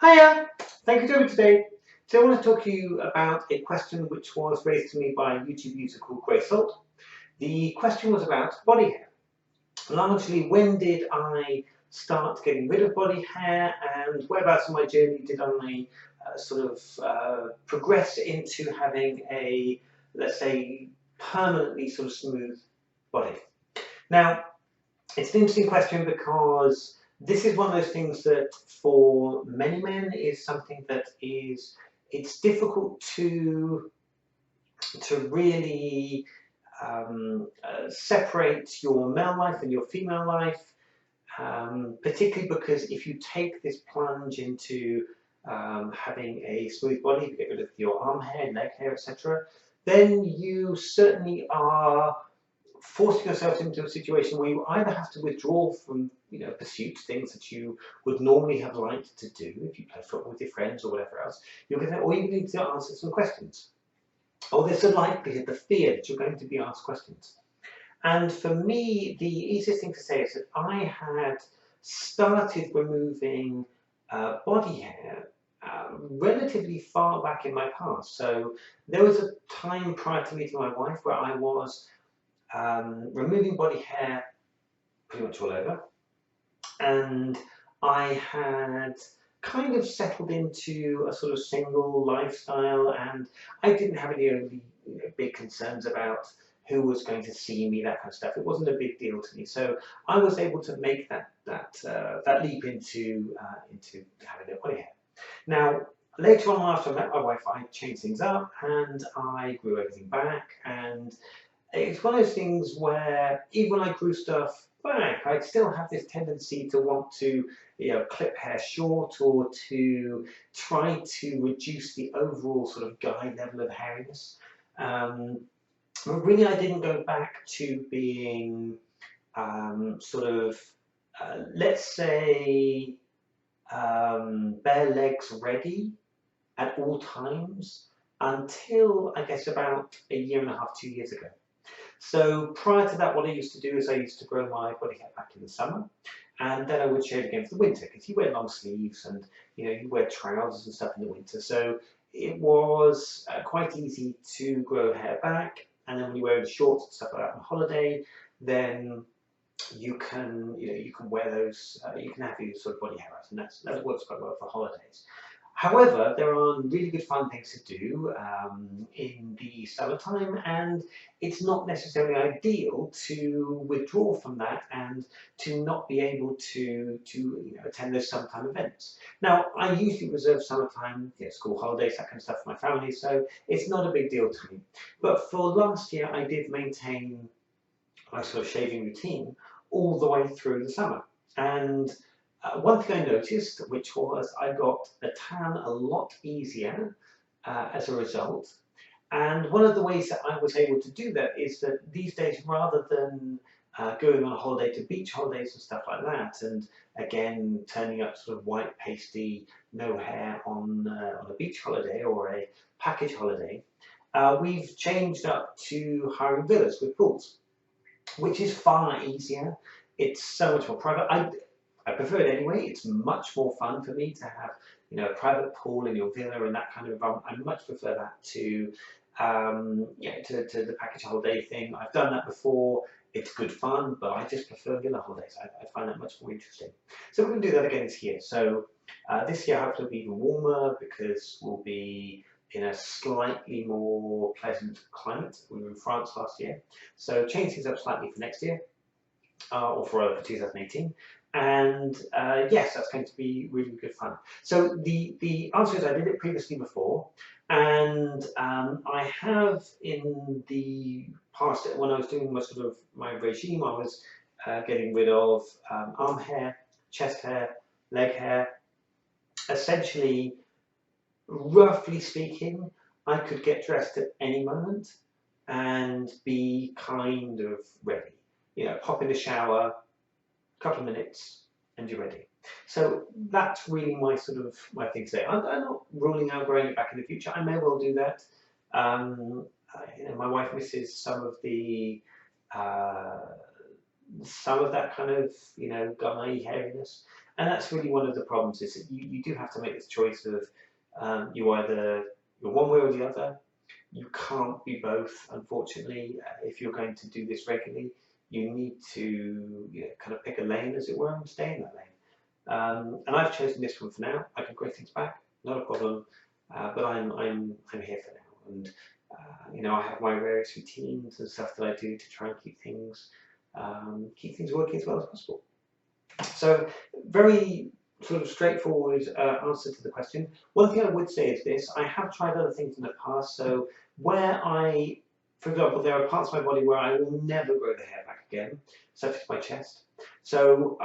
Hiya! Thank you for joining me today. So I want to talk to you about a question which was raised to me by a YouTube user called Grace Salt. The question was about body hair. Largely, when did I start getting rid of body hair, and whereabouts in my journey did I progress into having a, let's say, permanently sort of smooth body? Now, it's an interesting question because this is one of those things that for many men is something that it's difficult to really separate your male life and your female life, particularly because if you take this plunge into having a smooth body, you get rid of your arm hair, leg hair, etc., then you certainly are forcing yourself into a situation where you either have to withdraw from pursuits, things that you would normally have liked to do if you play football with your friends or whatever else, or you need to answer some questions. Or there's a likelihood, the fear that you're going to be asked questions. And for me, the easiest thing to say is that I had started removing body hair relatively far back in my past. So there was a time prior to meeting my wife where I was removing body hair pretty much all over, and I had kind of settled into a sort of single lifestyle, and I didn't have any really big concerns about who was going to see me, that kind of stuff. It wasn't a big deal to me, so I was able to make that leap into having no body hair. Now, later on, after I met my wife, I changed things up and I grew everything back, and it's one of those things where even when I grew stuff back, I'd still have this tendency to want to, clip hair short or to try to reduce the overall sort of guy level of hairiness. But really, I didn't go back to being let's say, bare legs ready at all times until I guess about a year and a half, 2 years ago. So prior to that, what I used to do is I used to grow my body hair back in the summer, and then I would shave again for the winter because you wear long sleeves and you wear trousers and stuff in the winter. So it was quite easy to grow hair back, and then when you're wearing shorts and stuff like that on holiday, then you can wear those. You can have your sort of body hair out, and that works quite well for holidays. However, there are really good fun things to do in the summertime, and it's not necessarily ideal to withdraw from that and to not be able to attend those summertime events. Now, I usually reserve summertime, school holidays, that kind of stuff for my family, so it's not a big deal to me. But for last year, I did maintain my sort of shaving routine all the way through the summer. And one thing I noticed, which was I got a tan a lot easier as a result. And one of the ways that I was able to do that is that these days, rather than going on a holiday to beach holidays and stuff like that, and again turning up sort of white pasty, no hair on a beach holiday or a package holiday, we've changed up to hiring villas with pools, which is far easier. It's so much more private. I prefer it anyway. It's much more fun for me to have, a private pool in your villa and that kind of environment. I much prefer that to the package holiday thing. I've done that before. It's good fun, but I just prefer villa holidays. I find that much more interesting. So we're going to do that again this year. So this year hopefully it'll be even warmer because we'll be in a slightly more pleasant climate. We were in France last year, so change things up slightly for next year, or for 2018. And yes, that's going to be really good fun. So the answer is I did it previously before, and I have in the past, when I was doing my regime, I was getting rid of arm hair, chest hair, leg hair. Essentially, roughly speaking, I could get dressed at any moment and be kind of ready. Pop in the shower, couple of minutes, and you're ready. So that's really my my thing today. I'm not ruling out growing it back in the future. I may well do that. My wife misses some of that kind of guy hairiness. And that's really one of the problems, is that you do have to make this choice of you're one way or the other. You can't be both, unfortunately. If you're going to do this regularly, you need to kind of pick a lane, as it were, and stay in that lane. And I've chosen this one for now. I can grow things back, not a problem. But I'm here for now, and I have my various routines and stuff that I do to try and keep things working as well as possible. So very sort of straightforward answer to the question. One thing I would say is this: I have tried other things in the past. So for example, there are parts of my body where I will never grow the hair back again, such as my chest. So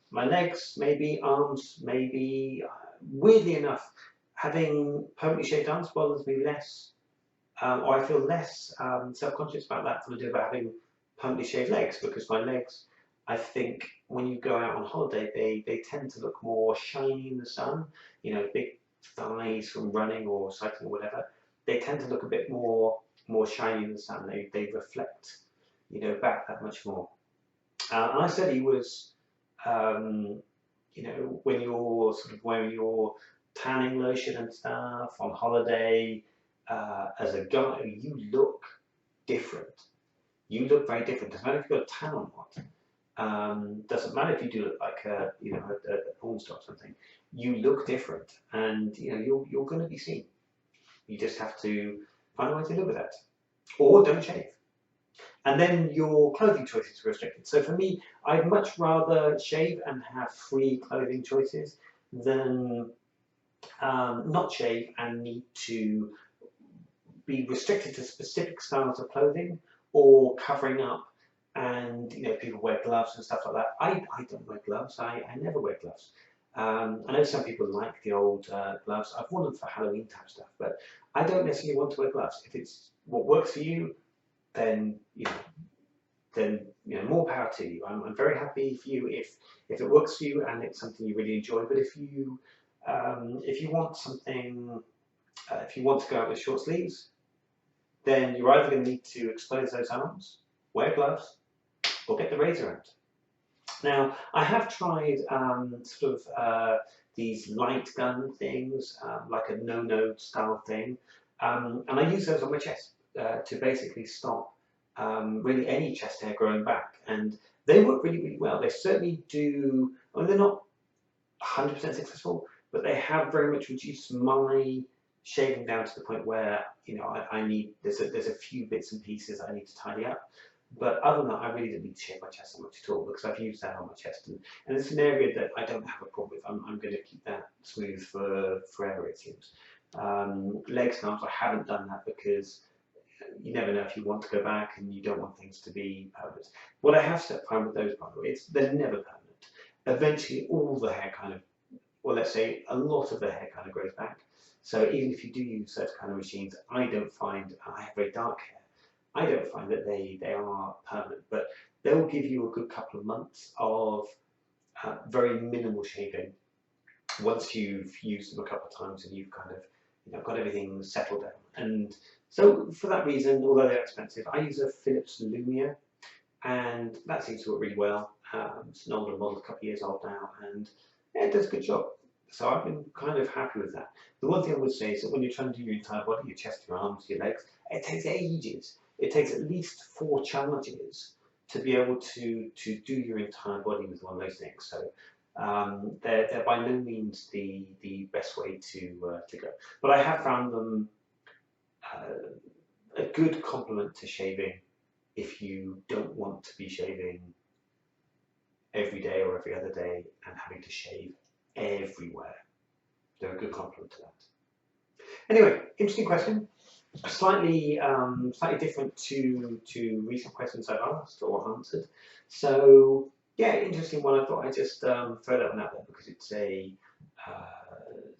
my legs, maybe arms, maybe. Weirdly enough, having permanently shaved arms bothers me less, or I feel less self-conscious about that than I do about having permanently shaved legs, because my legs, I think, when you go out on holiday, they tend to look more shiny in the sun. Big thighs from running or cycling or whatever. They tend to look a bit more shiny in the sun. They reflect, back that much more. And I said he was, when you're sort of wearing your tanning lotion and stuff on holiday, as a guy, you look different. You look very different. Doesn't matter if you've got a tan or not. Doesn't matter if you do look like a porn star or something. You look different, and you're going to be seen. You just have to find a way to live with that, or don't shave. And then your clothing choices are restricted. So for me, I'd much rather shave and have free clothing choices than not shave and need to be restricted to specific styles of clothing or covering up. And people wear gloves and stuff like that. I don't wear gloves. I never wear gloves. I know some people like the old gloves. I've worn them for Halloween type stuff, but I don't necessarily want to wear gloves. If it's what works for you, then more power to you. I'm very happy for you if it works for you and it's something you really enjoy. But if you want something, if you want to go out with short sleeves, then you're either going to need to expose those arms, wear gloves, or get the razor out. Now, I have tried these light gun things, like a no-node style thing, and I use those on my chest to basically stop really any chest hair growing back, and they work really, really well. They certainly do. I mean, they're not 100% successful, but they have very much reduced my shaving down to the point where I need there's a few bits and pieces I need to tidy up. But other than that, I really don't need to shave my chest so much at all, because I've used that on my chest, and it's an area that I don't have a problem with. I'm going to keep that smooth forever, it seems. Legs and arms, I haven't done that because you never know if you want to go back and you don't want things to be permanent. What I have found with those, by the way, they're never permanent. Eventually, all the hair well, let's say a lot of the hair kind of grows back. So even if you do use those kind of machines, I have very dark hair. I don't find that they are permanent, but they will give you a good couple of months of very minimal shaving once you've used them a couple of times and you've kind of got everything settled down. And so for that reason, although they're expensive, I use a Philips Lumia, and that seems to work really well. It's an older model, a couple of years old now, and it does a good job. So I've been kind of happy with that. The one thing I would say is that when you're trying to do your entire body, your chest, your arms, your legs, it takes ages. It takes at least 4 challenges to be able to do your entire body with one of those things. So they're by no means the best way to go. But I have found them a good complement to shaving if you don't want to be shaving every day or every other day and having to shave everywhere. They're a good complement to that. Anyway, interesting question. Slightly different to recent questions I've asked or answered. So yeah, interesting one. I thought I'd just throw that one out there because it's a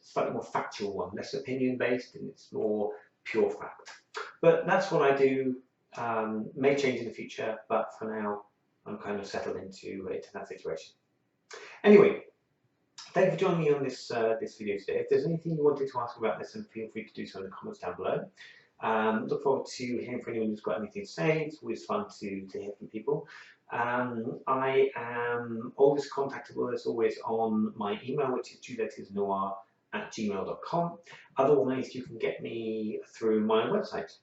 slightly more factual one, less opinion based, and it's more pure fact. But that's what I do. May change in the future, but for now I'm kind of settled into that situation. Anyway, thank you for joining me on this video today. If there's anything you wanted to ask about this, then feel free to do so in the comments down below. Look forward to hearing from anyone who's got anything to say. It's always fun to hear from people. I am always contactable as always on my email, which is juliettisnoir@gmail.com. Otherwise, you can get me through my website,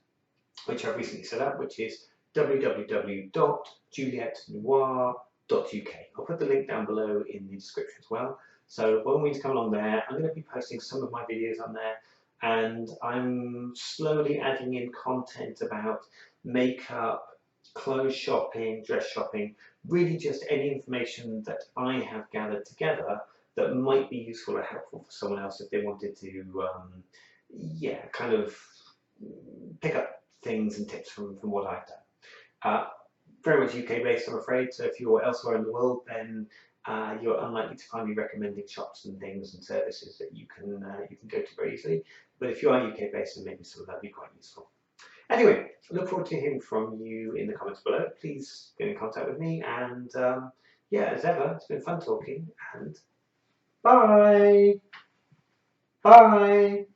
which I've recently set up, which is www.julietnoir.uk. I'll put the link down below in the description as well. So by all means, come along there. I'm going to be posting some of my videos on there, and I'm slowly adding in content about makeup, clothes shopping, dress shopping, really just any information that I have gathered together that might be useful or helpful for someone else if they wanted to, yeah, kind of pick up things and tips from what I've done. Very much UK based, I'm afraid, so if you're elsewhere in the world, then you're unlikely to find me recommending shops and things and services that you can go to very easily. But if you are UK based, then maybe some of that would be quite useful. Anyway, I look forward to hearing from you in the comments below. Please get in contact with me, and yeah, as ever, it's been fun talking, and bye! Bye!